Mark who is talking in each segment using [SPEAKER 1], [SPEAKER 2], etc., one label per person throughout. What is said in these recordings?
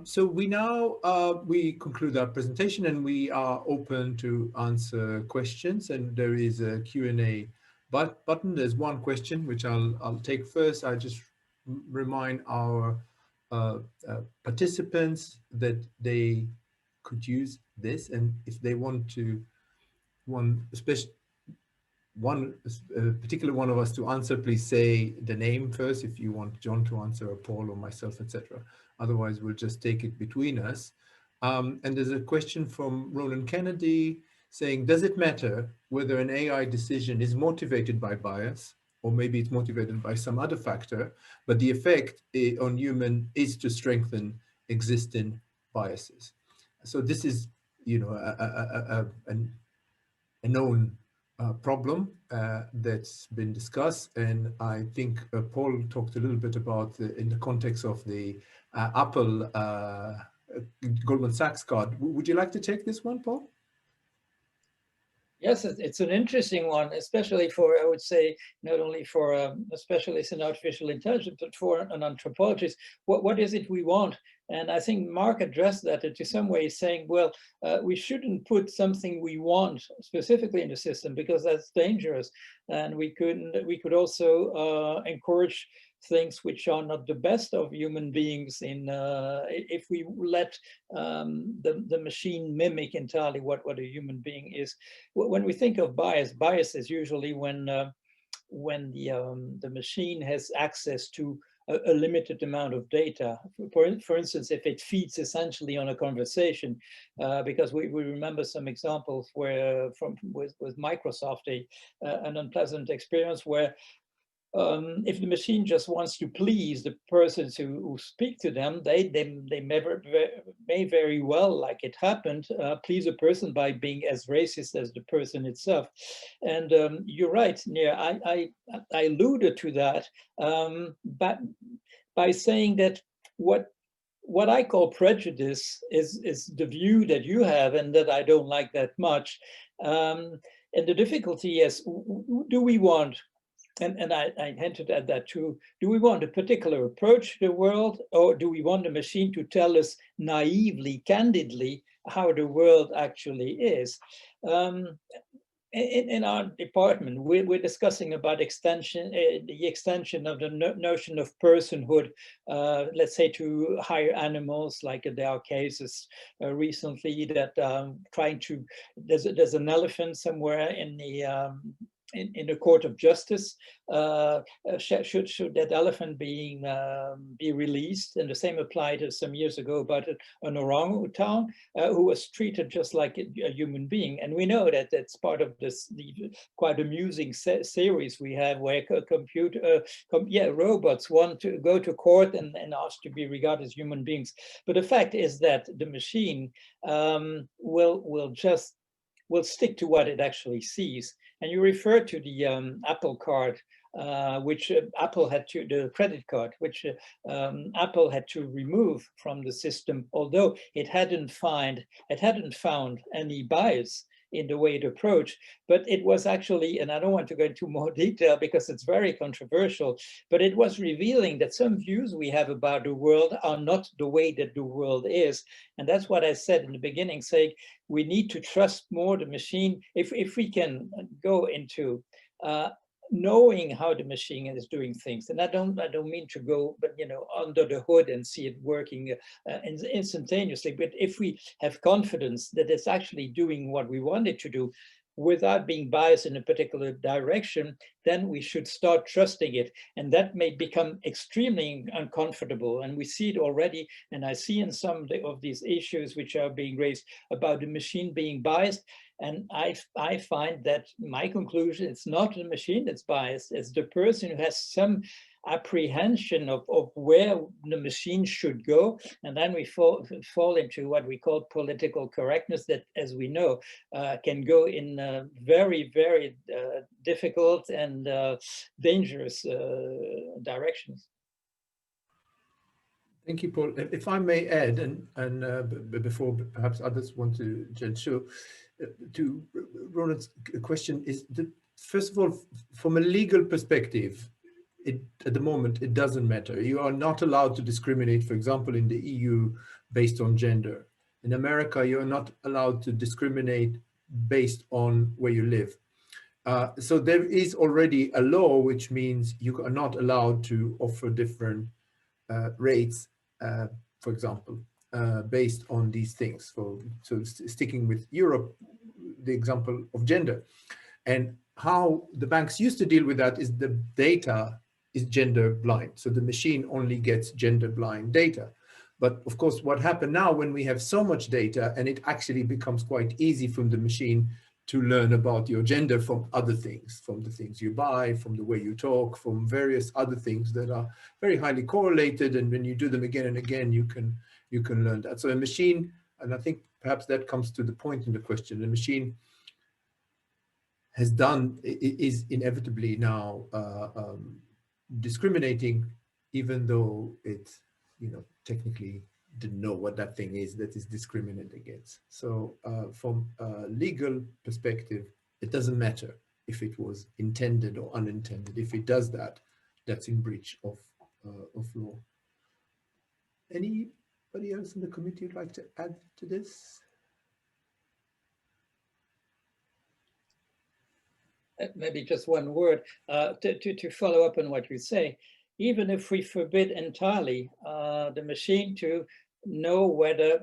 [SPEAKER 1] So we now we conclude our presentation and we are open to answer questions. And there is a Q&A button. There's one question which I'll take first. I just remind our participants that they could use this, and if they want to a particular one of us to answer, please say the name first if you want John to answer, or Paul or myself, etc. Otherwise, we'll just take it between us. And there's a question from Ronan Kennedy saying, does it matter whether an AI decision is motivated by bias, or maybe it's motivated by some other factor, but the effect on human is to strengthen existing biases? So this is, you know, a known problem that's been discussed, and I think Paul talked a little bit about in the context of the Apple Goldman Sachs card. Would you like to take this one, Paul?
[SPEAKER 2] Yes, it's an interesting one, especially for, I would say, not only for a specialist in artificial intelligence, but for an anthropologist. What is it we want? And I think Mark addressed that to some way, saying, well, we shouldn't put something we want specifically in the system because that's dangerous. And we could also encourage things which are not the best of human beings in if we let the machine mimic entirely what a human being is. When we think of bias is usually when the machine has access to a limited amount of data. For instance, if it feeds essentially on a conversation, because we remember some examples where with Microsoft, an unpleasant experience where if the machine just wants to please the persons who speak to them, they may very well, like it happened, please a person by being as racist as the person itself. And you're right, Nir, I alluded to that, but by saying that what I call prejudice is the view that you have and that I don't like that much. And the difficulty is, do we want, and I hinted at that too, do we want a particular approach to the world, or do we want the machine to tell us naively, candidly, how the world actually is? In our department, we're discussing about the extension of the notion of personhood, let's say to higher animals. Like there are cases recently that trying to, there's an elephant somewhere in the in the court of justice. Should that elephant be released? And the same applied to some years ago about an orangutan who was treated just like a human being. And we know that that's part of this quite amusing series we have where robots want to go to court and ask to be regarded as human beings. But the fact is that the machine will stick to what it actually sees. And you refer to the Apple card, which Apple had to, the credit card, which Apple had to remove from the system, although it hadn't found any bias in the way it approached. But it was actually, and I don't want to go into more detail because it's very controversial, but it was revealing that some views we have about the world are not the way that the world is. And that's what I said in the beginning, saying we need to trust more the machine. If we can go into knowing how the machine is doing things, and I don't mean to go, but under the hood and see it working instantaneously. But if we have confidence that it's actually doing what we want it to do, without being biased in a particular direction, then we should start trusting it. And that may become extremely uncomfortable. And we see it already. And I see in some of these issues which are being raised about the machine being biased. And I find that my conclusion, it's not the machine that's biased, it's the person who has some apprehension of where the machine should go. And then we fall into what we call political correctness that, as we know, can go in very, very difficult and dangerous directions.
[SPEAKER 1] Thank you, Paul. If I may add, and before perhaps others want to judge, so to Ronald's question is that, first of all, from a legal perspective, at the moment, it doesn't matter. You are not allowed to discriminate, for example, in the EU based on gender. In America, you're not allowed to discriminate based on where you live. So there is already a law which means you are not allowed to offer different rates, for example, based on these things. So sticking with Europe, the example of gender. And how the banks used to deal with that is the data is gender blind. So the machine only gets gender blind data. But of course, what happened now when we have so much data and it actually becomes quite easy from the machine to learn about your gender from other things, from the things you buy, from the way you talk, from various other things that are very highly correlated. And when you do them again and again, you can learn that. So a machine, and I think perhaps that comes to the point in the question, the machine is inevitably now discriminating, even though it, technically didn't know what that thing is that is discriminated against. So from a legal perspective, it doesn't matter if it was intended or unintended. If it does that, that's in breach of law. Anybody else in the committee would like to add to this?
[SPEAKER 2] Maybe just one word to follow up on what you say. Even if we forbid entirely the machine to know whether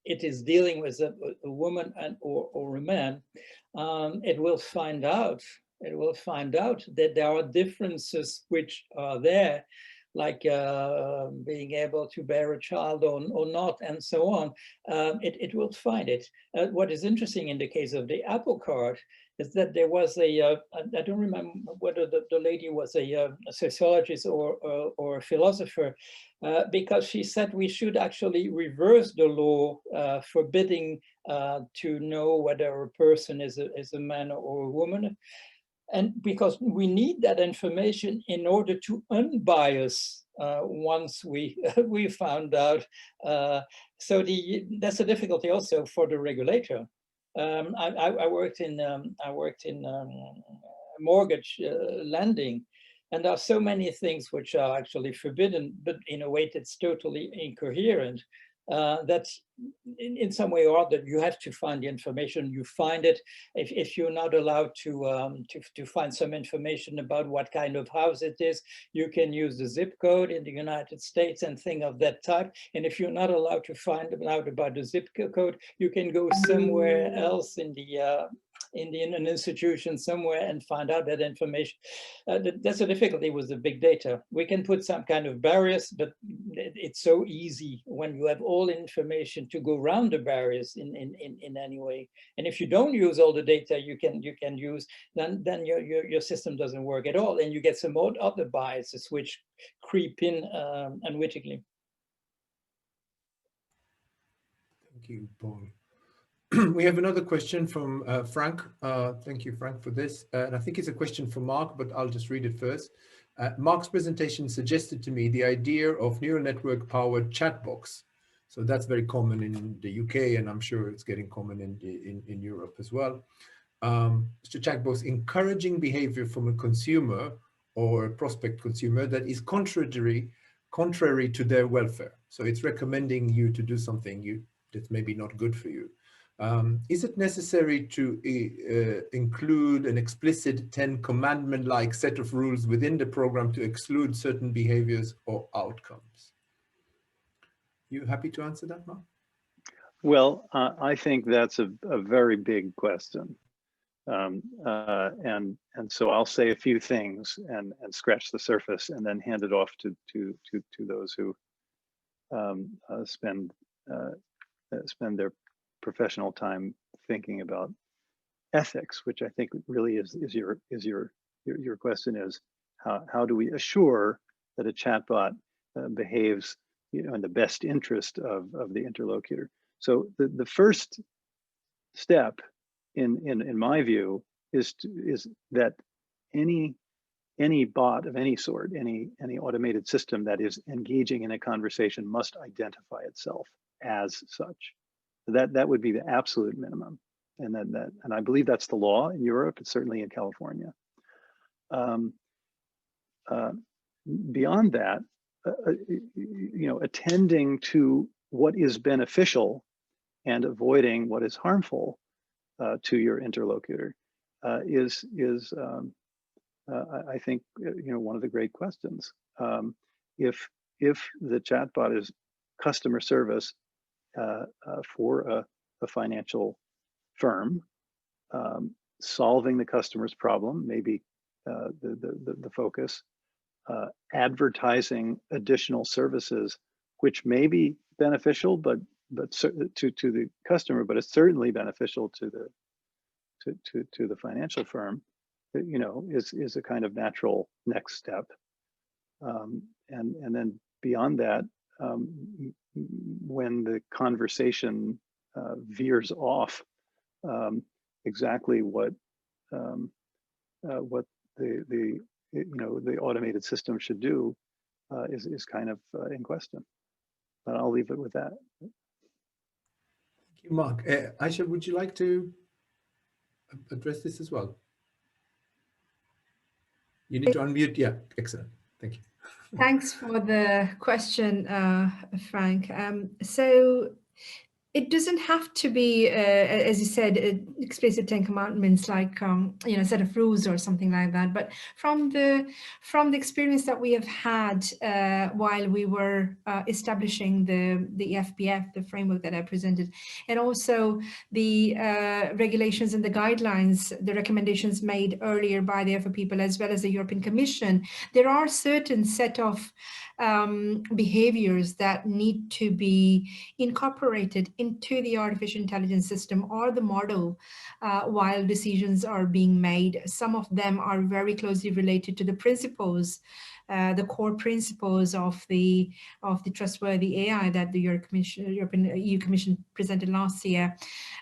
[SPEAKER 2] it is dealing with a woman or a man, it will find out. It will find out that there are differences which are there, like being able to bear a child or not, and so on. It will find it. What is interesting in the case of the Apple Card is that there was I don't remember whether the lady was a sociologist or a philosopher, because she said we should actually reverse the law forbidding to know whether a person is a man or a woman. And because we need that information in order to unbias once we found out. So that's a difficulty also for the regulator. I worked in mortgage lending, and there are so many things which are actually forbidden, but in a way that's totally incoherent. That in some way or other you have to find the information. You find it if you're not allowed to find some information about what kind of house it is. You can use the zip code in the United States and thing of that type. And if you're not allowed to find out about the zip code, you can go somewhere else in an institution somewhere and find out that information. That's a difficulty with the big data. We can put some kind of barriers, but it's so easy when you have all the information to go around the barriers in any way. And if you don't use all the data you can use, then your system doesn't work at all, and you get some other biases which creep in unwittingly.
[SPEAKER 1] Thank you, Paul. We have another question from Frank. Thank you, Frank, for this. And I think it's a question for Mark, but I'll just read it first. Mark's presentation suggested to me the idea of neural network powered chat box. So that's very common in the UK, and I'm sure it's getting common in Europe as well. Mr. Chatbox encouraging behavior from a consumer or a prospect consumer that is contrary to their welfare. So it's recommending you to do something that's maybe not good for you. Is it necessary to include an explicit 10 commandment-like set of rules within the program to exclude certain behaviors or outcomes? You happy to answer that, Mark?
[SPEAKER 3] Well, I think that's a very big question. And so I'll say a few things and scratch the surface and then hand it off to those who spend their professional time thinking about ethics, which I think really is your question is how do we assure that a chatbot behaves in the best interest of the interlocutor. So the first step in my view is that any bot of any sort, any automated system that is engaging in a conversation must identify itself as such. That would be the absolute minimum, and I believe that's the law in Europe. It's certainly in California. beyond that, attending to what is beneficial and avoiding what is harmful to your interlocutor is I think one of the great questions. If the chatbot is customer service for a financial firm, solving the customer's problem, maybe the focus, advertising additional services, which may be beneficial, but to the customer, but it's certainly beneficial to the financial firm, is a kind of natural next step. And then beyond that, when the conversation veers off, exactly what the automated system should do is kind of in question. But I'll leave it with that.
[SPEAKER 1] Thank you, Mark. Aisha, would you like to address this as well? You need to unmute. Yeah, excellent. Thank you.
[SPEAKER 4] Thanks for the question, Frank. So it doesn't have to be, as you said, explicit 10 commandments, like a set of rules or something like that. But from the experience that we have had while we were establishing the FPF, the framework that I presented, and also the regulations and the guidelines, the recommendations made earlier by the AI4People as well as the European Commission, there are certain set of behaviors that need to be incorporated into the artificial intelligence system or the model while decisions are being made. Some of them are very closely related to the principles, the core principles of the trustworthy AI that the European EU Commission presented last year,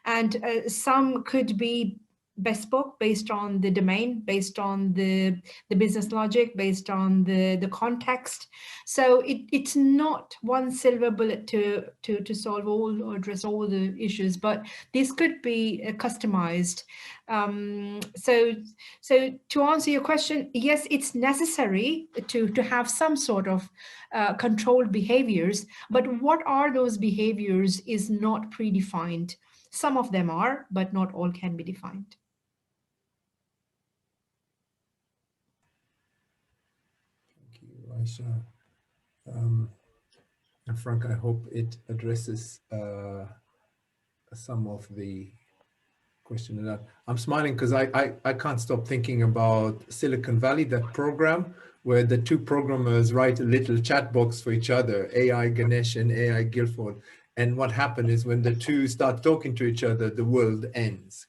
[SPEAKER 4] and some could be bespoke based on the domain, based on the business logic, based on the context. So it's not one silver bullet to solve all or address all the issues, but this could be customized. So to answer your question, yes, it's necessary to have some sort of controlled behaviors, but what are those behaviors is not predefined. Some of them are, but not all can be defined.
[SPEAKER 1] Aisha. And Frank, I hope it addresses some of the question. That I'm smiling because I can't stop thinking about Silicon Valley, that program where the two programmers write a little chat box for each other, AI Ganesh and AI Guilford. And what happened is when the two start talking to each other, the world ends.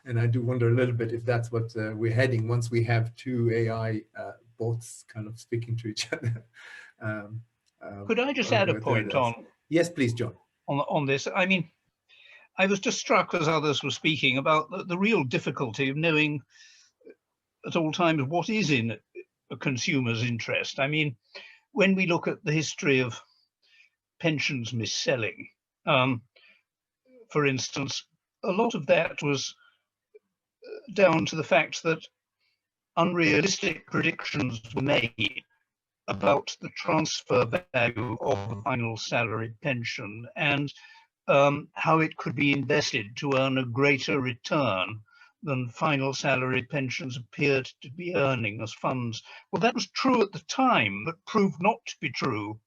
[SPEAKER 1] And I do wonder a little bit if that's what we're heading once we have two AI bots kind of speaking to each other.
[SPEAKER 5] Could I just add a point on?
[SPEAKER 1] Yes, please, John.
[SPEAKER 5] On this, I mean, I was just struck as others were speaking about the real difficulty of knowing at all times what is in a consumer's interest. I mean, when we look at the history of pensions mis-selling, for instance, a lot of that was down to the fact that unrealistic predictions were made about the transfer value of the final salaried pension and how it could be invested to earn a greater return than final salaried pensions appeared to be earning as funds. Well, that was true at the time, but proved not to be true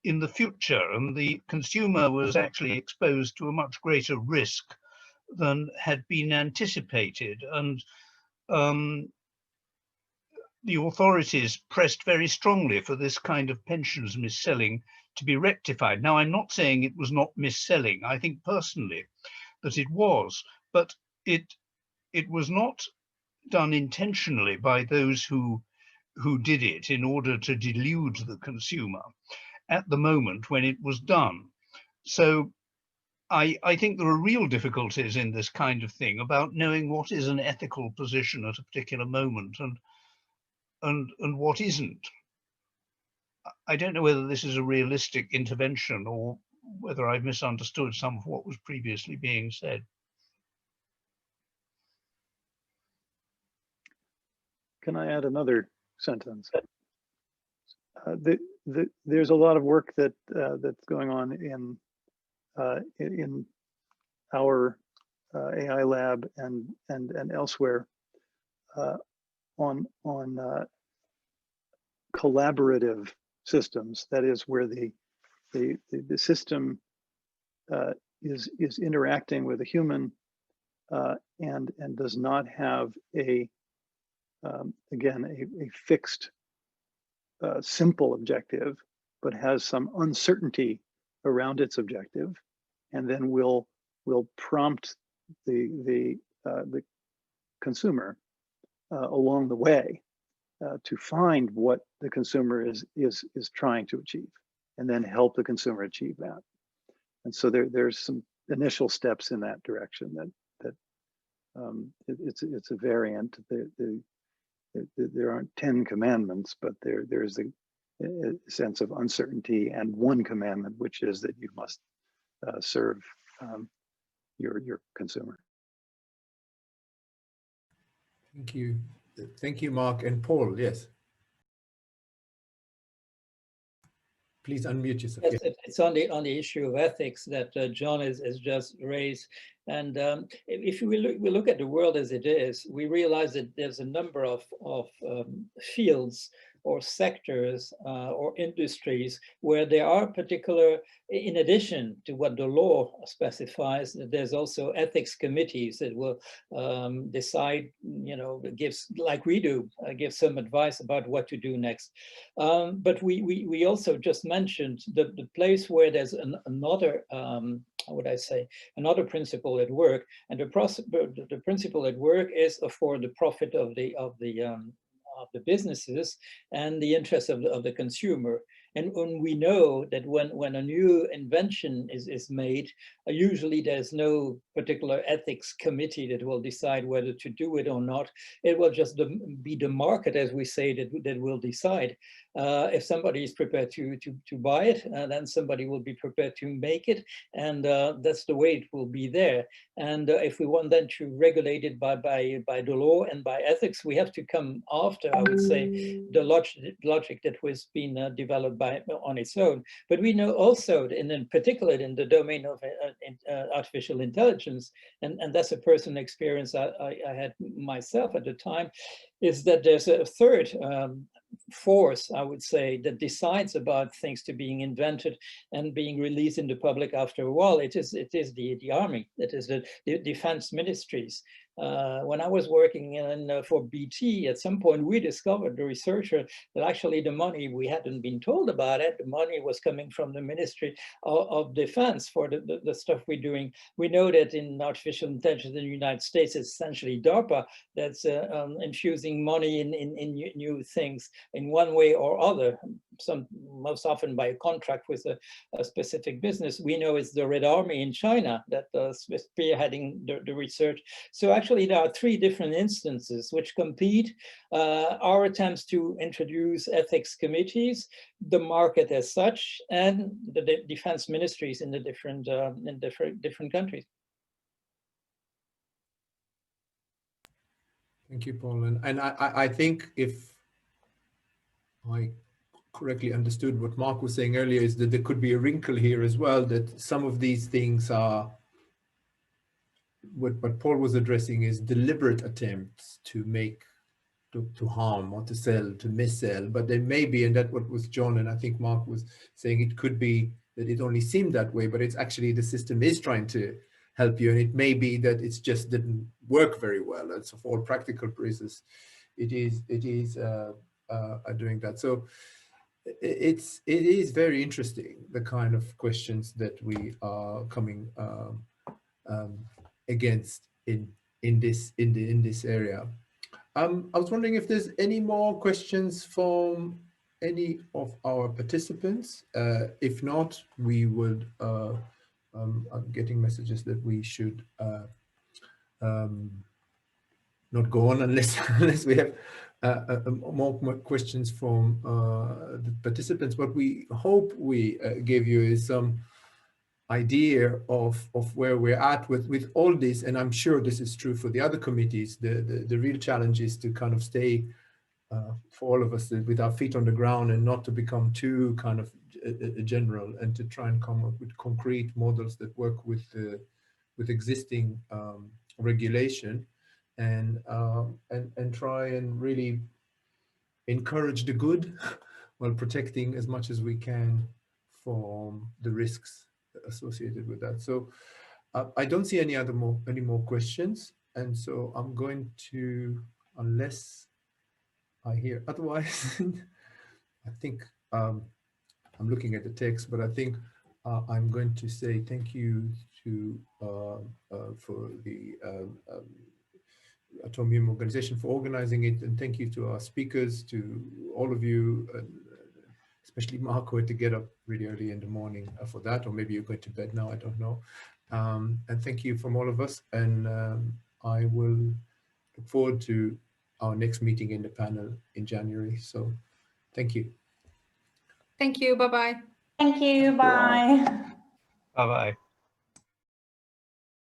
[SPEAKER 5] in the future, and the consumer was actually exposed to a much greater risk than had been anticipated. And the authorities pressed very strongly for this kind of pensions mis-selling to be rectified. Now, I'm not saying it was not mis-selling. I think personally that it was, but it was not done intentionally by those who did it in order to delude the consumer at the moment when it was done. So I think there are real difficulties in this kind of thing about knowing what is an ethical position at a particular moment and what isn't. I don't know whether this is a realistic intervention or whether I've misunderstood some of what was previously being said.
[SPEAKER 3] Can I add another sentence. There's a lot of work that's going on in our AI lab and elsewhere on collaborative systems. That is where the system is interacting with a human and does not have again a fixed simple objective, but has some uncertainty around its objective, and then will prompt the consumer along the way to find what the consumer is trying to achieve, and then help the consumer achieve that. And so there's some initial steps in that direction that it's a variant. There aren't 10 commandments, but there's a sense of uncertainty and one commandment, which is that you must serve your consumer.
[SPEAKER 1] Thank you, Mark. And Paul, yes. Please unmute yourself.
[SPEAKER 2] Yes, it's on the issue of ethics that John has just raised. And if we look at the world as it is, we realize that there's a number of fields or sectors or industries where there are particular, in addition to what the law specifies, that there's also ethics committees that will decide, gives, like we do, give some advice about what to do next. But we also just mentioned the place where there's another, how would I say, another principle at work, and the principle at work is for the profit of the businesses and the interests of the consumer. And when we know that when a new invention is made, usually there's no particular ethics committee that will decide whether to do it or not. It will just be the market, as we say, that will decide. If somebody is prepared to buy it, then somebody will be prepared to make it, and that's the way it will be there. And if we want then to regulate it by the law and by ethics, we have to come after, I would say, the logic that was being developed on its own. But we know also, and in particular in the domain of artificial intelligence, and that's a personal experience I had myself at the time, is that there's a third force, I would say, that decides about things to being invented and being released in the public after a while. It is the army, it is the defense ministries. When I was working for BT, at some point we discovered, the researcher, that actually the money, we hadn't been told about it, the money was coming from the Ministry of Defense for the stuff we're doing. We know that in artificial intelligence in the United States, it's essentially DARPA that's infusing money in new things in one way or other, most often by a contract with a specific business. We know it's the Red Army in China that is spearheading the research. So actually there are three different instances which compete. Our attempts to introduce ethics committees, the market as such, and the defense ministries in the different countries.
[SPEAKER 1] Thank you, Paul. And I think if I correctly understood what Mark was saying earlier, is that there could be a wrinkle here as well, that some of these things are, what Paul was addressing is deliberate attempts to make, to harm or to sell, to missell, but there may be, and that what was John and I think Mark was saying, it could be that it only seemed that way, but it's actually the system is trying to help you, and it may be that it's just didn't work very well, and so for all practical purposes, it is doing that. So it is very interesting, the kind of questions that we are coming against in this area. I was wondering if there's any more questions from any of our participants. If not, we would. I'm getting messages that we should not go on unless we have more questions from the participants. What we hope we gave you is some idea of where we're at with all this, and I'm sure this is true for the other committees. The real challenge is to kind of stay for all of us with our feet on the ground and not to become too kind of general, and to try and come up with concrete models that work with existing regulation, and try and really encourage the good while protecting as much as we can from the risks associated with that. So I don't see any more questions, and so I'm going to, unless I hear otherwise, I think I'm looking at the text, but I think I'm going to say thank you to for the Atomium organization for organizing it, and thank you to our speakers, to all of you, especially Mark, who had to get up really early in the morning for that, or maybe you're going to bed now, I don't know. And thank you from all of us, and I will look forward to our next meeting in the panel in January. So thank you.
[SPEAKER 4] Thank you. Bye-bye.
[SPEAKER 6] Thank you. Bye.
[SPEAKER 5] Bye-bye.